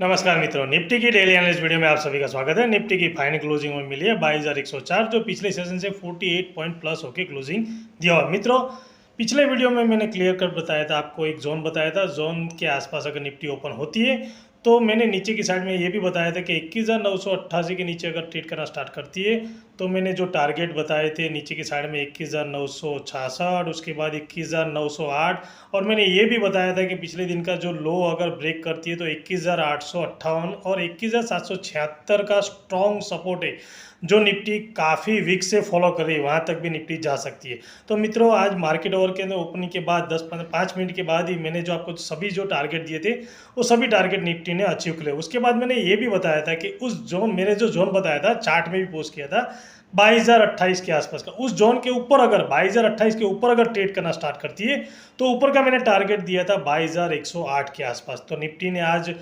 नमस्कार मित्रों, निफ्टी की डेली एनालिस्ट वीडियो में आप सभी का स्वागत है। निफ्टी की फाइनल क्लोजिंग में मिली है 22,104, जो पिछले सेशन से 48 पॉइंट प्लस होकर क्लोजिंग दिया हुआ। मित्रों, पिछले वीडियो में मैंने क्लियर कट बताया था, आपको एक जोन बताया था। जोन के आसपास अगर निफ्टी ओपन होती है तो मैंने नीचे की साइड में ये भी बताया था कि 21,988 के नीचे अगर ट्रेड करना स्टार्ट करती है तो मैंने जो टारगेट बताए थे नीचे की साइड में 21,966, उसके बाद 21,908, और मैंने ये भी बताया था कि पिछले दिन का जो लो अगर ब्रेक करती है तो 21,858 और 21,776 का स्ट्रॉन्ग सपोर्ट है जो निफ्टी काफ़ी वीक से फॉलो कर रही है, वहाँ तक भी निफ्टी जा सकती है। तो मित्रों, आज मार्केट ओवर के अंदर ओपनिंग के बाद 10-5 मिनट के बाद ही मैंने जो आपको सभी जो टारगेट दिए थे वो सभी टारगेट निफ्टी ने अचीव कर लिया। उसके बाद मैंने ये भी बताया था कि उस जोन, मैंने जो जोन बताया था चार्ट में भी पोस्ट किया था 22,028 के आसपास का, उस जोन के ऊपर अगर 22,028 के ऊपर अगर ट्रेड करना स्टार्ट करती है तो ऊपर का मैंने टारगेट दिया था 22,108 के आसपास। तो निफ्टी ने आज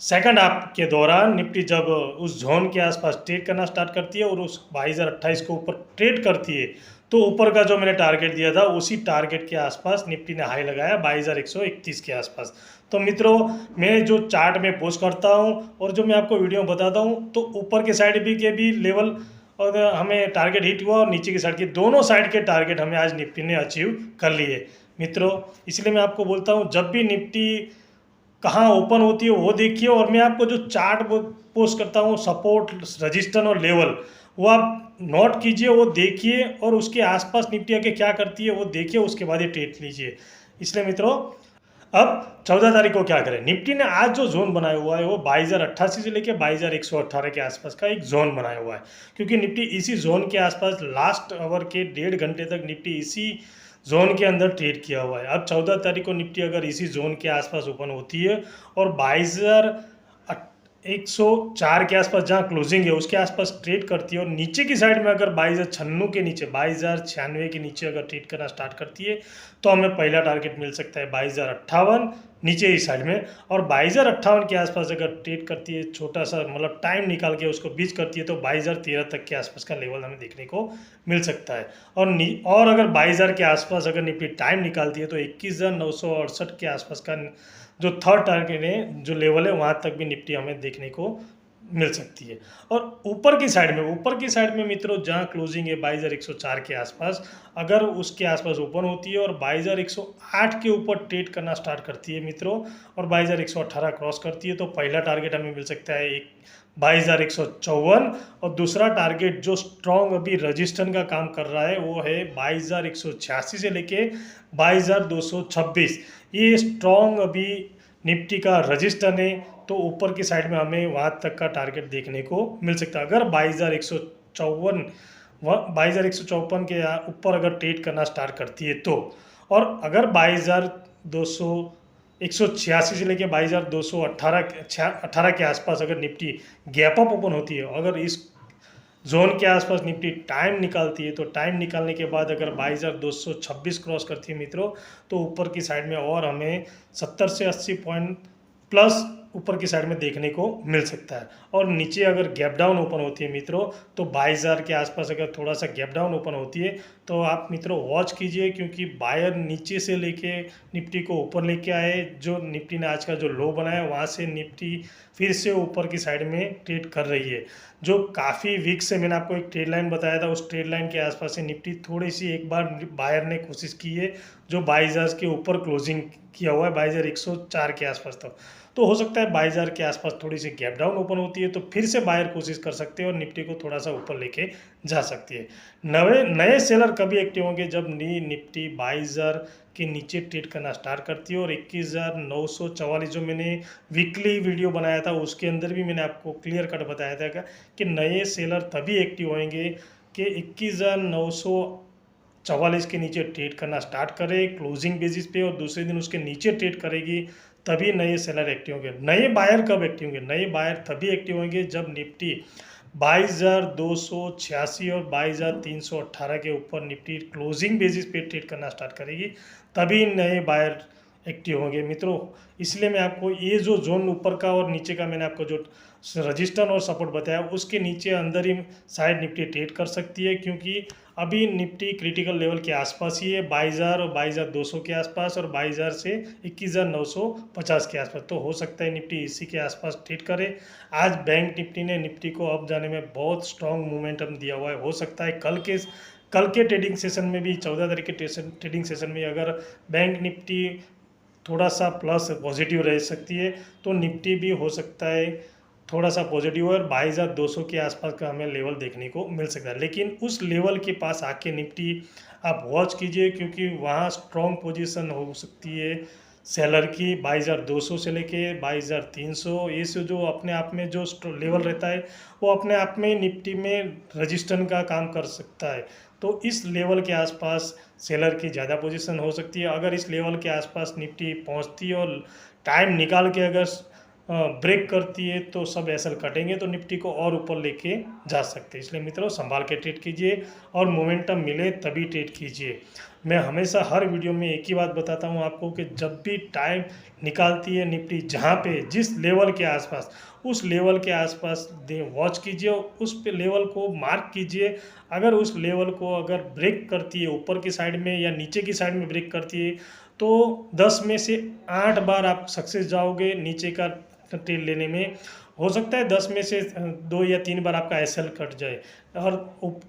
सेकंड हाफ के दौरान निफ्टी जब उस जोन के आसपास ट्रेड करना स्टार्ट करती है और उस 22,028 को ऊपर ट्रेड करती है तो ऊपर का जो मैंने टारगेट दिया था उसी टारगेट के आसपास निफ्टी ने हाई लगाया 22,131 के आसपास। तो मित्रों, मैं जो चार्ट में पोस्ट करता हूं और जो मैं आपको वीडियो में बताता हूं तो ऊपर के साइड भी के भी लेवल और हमें टारगेट हिट हुआ और नीचे की साइड के दोनों साइड के टारगेट हमें आज निफ्टी ने अचीव कर लिए। मित्रों, इसलिए मैं आपको बोलता हूँ जब भी निफ्टी कहाँ ओपन होती है वो देखिए, और मैं आपको जो चार्ट पोस्ट करता हूँ सपोर्ट, रजिस्टर और लेवल, वो आप नोट कीजिए, वो देखिए और उसके आसपास निफ्टी आके क्या करती है वो देखिए, उसके बाद ही ट्रेड लीजिए। इसलिए मित्रों, अब 14 तारीख को क्या करें। निफ्टी ने आज जो जोन बनाया हुआ है वो 22,088 से लेकर 22,118 के आसपास का एक जोन बनाया हुआ है, क्योंकि निफ्टी इसी जोन के आसपास लास्ट आवर के 1.5 घंटे तक निफ्टी इसी जोन के अंदर ट्रेड किया हुआ है। अब 14 तारीख को निफ्टी अगर इसी जोन के आसपास ओपन होती है और 22,104 के आसपास जहाँ क्लोजिंग है उसके आसपास ट्रेड करती है और नीचे की साइड में अगर 22,096 के नीचे, 22,096 के नीचे अगर ट्रेड करना स्टार्ट करती है तो हमें पहला टारगेट मिल सकता है 22,058 नीचे ही साइड में, और 22,058 के आसपास अगर ट्रेड करती है, छोटा सा मतलब टाइम निकाल के उसको बीच करती है तो 22,013 तक के आसपास का लेवल हमें देखने को मिल सकता है। और अगर 22,000 के आसपास अगर निफ्टी टाइम निकालती है तो 21,968 के आसपास का जो थर्ड टारगेट है, जो लेवल है, वहाँ तक भी निफ्टी हमें देखने को मिल सकती है। और ऊपर की साइड में मित्रों जहाँ क्लोजिंग है 22,104 के आसपास, अगर उसके आसपास ओपन होती है और 22,108 के ऊपर ट्रेड करना स्टार्ट करती है मित्रों और 22,118 क्रॉस करती है तो पहला टारगेट हमें मिल सकता है 22,154, और दूसरा टारगेट जो स्ट्रॉन्ग अभी रजिस्टर का काम कर रहा है वो है 22,186 से लेके 22,226। ये स्ट्रॉन्ग अभी निफ्टी का रजिस्टर है, तो ऊपर की साइड में हमें वहाँ तक का टारगेट देखने को मिल सकता है। अगर 22,154 के ऊपर अगर ट्रेड करना स्टार्ट करती है तो, और अगर 1,186 से लेकर 22,218 के आसपास अगर निफ्टी गैप अप ओपन होती है, अगर इस जोन के आसपास निफ्टी टाइम निकालती है तो टाइम निकालने के बाद अगर 22,226 क्रॉस करती है मित्रों तो ऊपर की साइड में और हमें 70 से 80 पॉइंट प्लस ऊपर की साइड में देखने को मिल सकता है। और नीचे अगर गैप डाउन ओपन होती है मित्रों तो 22,000 के आसपास अगर थोड़ा सा गैप डाउन ओपन होती है तो आप मित्रों वॉच कीजिए, क्योंकि बायर नीचे से लेके निफ्टी को ऊपर लेके आए। जो निफ्टी ने आज का जो लो बनाया वहाँ से निफ्टी फिर से ऊपर की साइड में ट्रेड कर रही है, जो काफ़ी वीक से मैंने आपको एक ट्रेड लाइन बताया था, उस ट्रेड लाइन के आसपास से निफ्टी थोड़ी सी एक बार बायर ने कोशिश की है, जो 22,000 के ऊपर क्लोजिंग किया हुआ है 22,104 के आसपास तक। तो हो सकता है 22,000 के आसपास थोड़ी सी गैप डाउन ओपन होती है तो फिर से बायर कोशिश कर सकते हैं और निफ्टी को थोड़ा सा ऊपर लेके जा सकती है। नए सेलर कभी एक्टिव होंगे जब निफ्टी 22,000 के नीचे ट्रेड करना स्टार्ट करती है और 21,944 जो मैंने वीकली वीडियो बनाया था उसके अंदर भी मैंने आपको क्लियर कट बताया था कि नए सेलर तभी एक्टिव होंगे कि 21,944 के नीचे ट्रेड करना स्टार्ट करे क्लोजिंग बेसिस पे और दूसरे दिन उसके नीचे ट्रेड करेगी, तभी नए सेलर एक्टिव होंगे। नए बायर कब एक्टिव होंगे? नए बायर तभी एक्टिव होंगे जब निफ्टी 22,286 और 22,318 के ऊपर निफ्टी क्लोजिंग बेसिस पे ट्रेड करना स्टार्ट करेगी, तभी नए बायर एक्टिव होंगे मित्रों। इसलिए मैं आपको ये जो जोन ऊपर का और नीचे का मैंने आपको जो रजिस्टर और सपोर्ट बताया उसके नीचे अंदर ही साइड निफ्टी ट्रेड कर सकती है, क्योंकि अभी निफ्टी क्रिटिकल लेवल के आसपास ही है, 22,000 और 22,200 के आसपास, और 22,000 से 21,950 के आसपास। तो हो सकता है निफ्टी इसी के आसपास ट्रेड करे। आज बैंक निफ्टी ने निफ्टी को अप जाने में बहुत स्ट्रॉन्ग मोमेंटम दिया हुआ है। हो सकता है कल के ट्रेडिंग सेशन में भी, 14 तारीख के ट्रेडिंग सेशन में अगर बैंक निफ्टी थोड़ा सा प्लस पॉजिटिव रह सकती है, तो निफ्टी भी हो सकता है थोड़ा सा पॉजिटिव और 22,200 के आसपास का हमें लेवल देखने को मिल सकता है। लेकिन उस लेवल के पास आके निफ्टी आप वॉच कीजिए, क्योंकि वहाँ स्ट्रॉन्ग पोजीशन हो सकती है सेलर की 22,200 से लेके 22,300। ये से जो अपने आप में जो लेवल रहता है वो अपने आप में निफ्टी में रजिस्टेंस का काम कर सकता है। तो इस लेवल के आसपास सेलर की ज़्यादा पोजीशन हो सकती है। अगर इस लेवल के आसपास निफ्टी पहुंचती है और टाइम निकाल के अगर ब्रेक करती है तो सब एसएल कटेंगे, तो निफ्टी को और ऊपर लेके जा सकते हैं। इसलिए मित्रों संभाल के ट्रेड कीजिए और मोमेंटम मिले तभी ट्रेड कीजिए। मैं हमेशा हर वीडियो में एक ही बात बताता हूँ आपको कि जब भी टाइम निकालती है निफ्टी जहाँ पे जिस लेवल के आसपास, उस लेवल के आसपास वॉच कीजिए, उस पे लेवल को मार्क कीजिए। अगर उस लेवल को अगर ब्रेक करती है ऊपर की साइड में या नीचे की साइड में ब्रेक करती है, तो 10 में से 8 बार आप सक्सेस जाओगे नीचे का ट्रेड लेने में। हो सकता है 10 में से 2 या 3 बार आपका एसएल कट जाए। और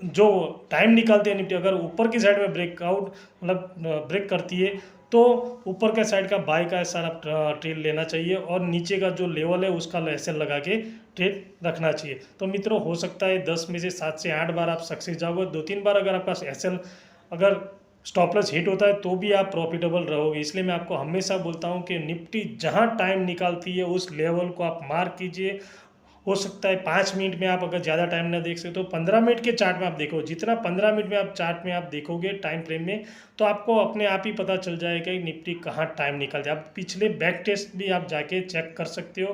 जो टाइम निकालते हैं निफ्टी, अगर ऊपर की साइड में ब्रेकआउट मतलब ब्रेक करती है, तो ऊपर का साइड का बाय का सारा ट्रेड लेना चाहिए और नीचे का जो लेवल है उसका एसएल लगा के ट्रेड रखना चाहिए। तो मित्रों हो सकता है 10 में से 7 से 8 बार आप सक्सेस जाओगे। 2-3 बार अगर आपका एसएल अगर स्टॉप लॉस हिट होता है तो भी आप प्रॉफिटेबल रहोगे। इसलिए मैं आपको हमेशा बोलता हूं कि निफ्टी जहां टाइम निकालती है उस लेवल को आप मार्क कीजिए। हो सकता है 5 मिनट में आप अगर ज़्यादा टाइम ना देख सकते तो 15 मिनट के चार्ट में आप देखो। जितना 15 मिनट में आप चार्ट में आप देखोगे टाइम फ्रेम में, तो आपको अपने आप ही पता चल जाएगा कि निफ्टी कहाँ टाइम निकल जाए। आप पिछले बैक टेस्ट भी आप जाके चेक कर सकते हो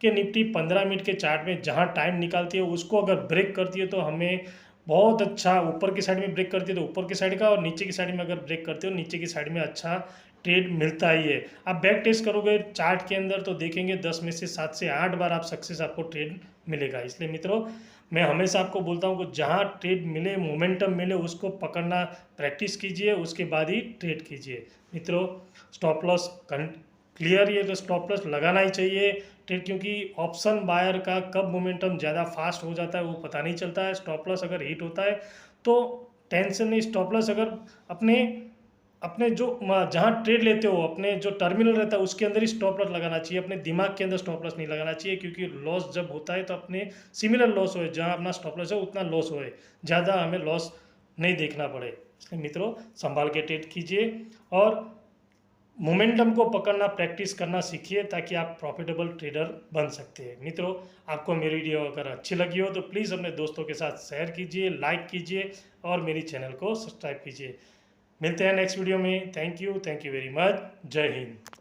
कि निफ्टी 15 मिनट के चार्ट में जहाँ टाइम निकालती है उसको अगर ब्रेक करती है तो हमें बहुत अच्छा, ऊपर की साइड में ब्रेक करती है तो ऊपर की साइड का, और नीचे की साइड में अगर ब्रेक करते हो नीचे की साइड में अच्छा ट्रेड मिलता ही है। आप बैक टेस्ट करोगे चार्ट के अंदर तो देखेंगे 10 में से 7 से 8 बार आप सक्सेस आपको ट्रेड मिलेगा। इसलिए मित्रों मैं हमेशा आपको बोलता हूँ कि जहाँ ट्रेड मिले, मोमेंटम मिले, उसको पकड़ना प्रैक्टिस कीजिए, उसके बाद ही ट्रेड कीजिए। मित्रों स्टॉप लॉस क्लियर, ये तो स्टॉप लॉस लगाना ही चाहिए ट्रेड, क्योंकि ऑप्शन बायर का कब मोमेंटम ज़्यादा फास्ट हो जाता है वो पता नहीं चलता है। स्टॉप लॉस अगर हिट होता है तो टेंशन नहीं। स्टॉप लॉस अगर अपने अपने जो जहाँ ट्रेड लेते हो अपने जो टर्मिनल रहता है उसके अंदर ही स्टॉप लॉस लगाना चाहिए। अपने दिमाग के अंदर स्टॉप लॉस नहीं लगाना चाहिए, क्योंकि लॉस जब होता है तो अपने सिमिलर लॉस होए, जहाँ अपना स्टॉप लॉस है उतना लॉस होए, ज़्यादा हमें लॉस नहीं देखना पड़े। इसलिए मित्रों संभाल के ट्रेड कीजिए और मोमेंटम को पकड़ना प्रैक्टिस करना सीखिए, ताकि आप प्रॉफिटेबल ट्रेडर बन सकते हैं। मित्रों आपको मेरी वीडियो अगर अच्छी लगी हो तो प्लीज़ अपने दोस्तों के साथ शेयर कीजिए, लाइक कीजिए और मेरी चैनल को सब्सक्राइब कीजिए। मिलते हैं नेक्स्ट वीडियो में। Thank you very much. जय हिंद।